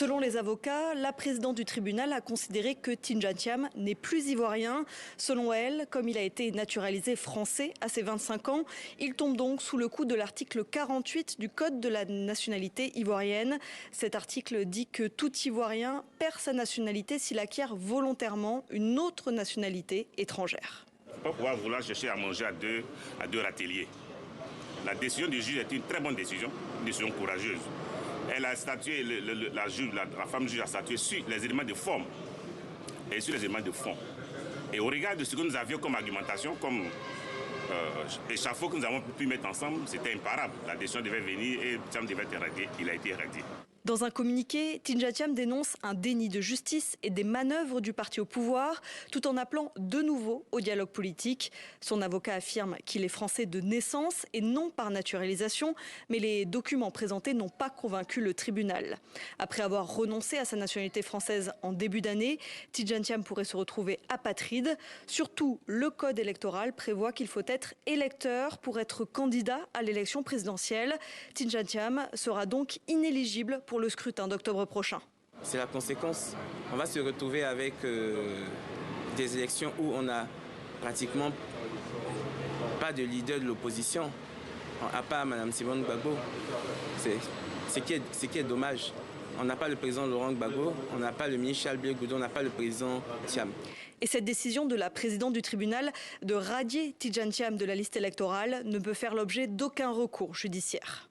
Selon les avocats, la présidente du tribunal a considéré que Tidjane Thiam n'est plus ivoirien. Selon elle, comme il a été naturalisé français à ses 25 ans, il tombe donc sous le coup de l'article 48 du Code de la nationalité ivoirienne. Cet article dit que tout Ivoirien perd sa nationalité s'il acquiert volontairement une autre nationalité étrangère. Il ne faut pas pouvoir vouloir chercher à manger à deux râteliers. La décision du juge est une très bonne décision, une décision courageuse. Elle a statué, la femme juge a statué sur les éléments de forme et sur les éléments de fond. Et au regard de ce que nous avions comme argumentation, comme échafaud que nous avons pu mettre ensemble, c'était imparable. La décision devait venir et Thiam devait être éradié. Il a été éradié. Dans un communiqué, Tidjane Thiam dénonce un déni de justice et des manœuvres du parti au pouvoir, tout en appelant de nouveau au dialogue politique. Son avocat affirme qu'il est français de naissance et non par naturalisation, mais les documents présentés n'ont pas convaincu le tribunal. Après avoir renoncé à sa nationalité française en début d'année, Tidjane Thiam pourrait se retrouver apatride. Surtout, le code électoral prévoit qu'il faut être électeur pour être candidat à l'élection présidentielle. Tidjane Thiam sera donc inéligible pour le scrutin d'octobre prochain. C'est la conséquence. On va se retrouver avec des élections où on n'a pratiquement pas de leader de l'opposition, à part Mme Simone Gbagbo. C'est ce qui est dommage. On n'a pas le président Laurent Gbagbo, on n'a pas le ministre Charles Blé Goudon, on n'a pas le président Thiam. Et cette décision de la présidente du tribunal de radier Tidjane Thiam de la liste électorale ne peut faire l'objet d'aucun recours judiciaire.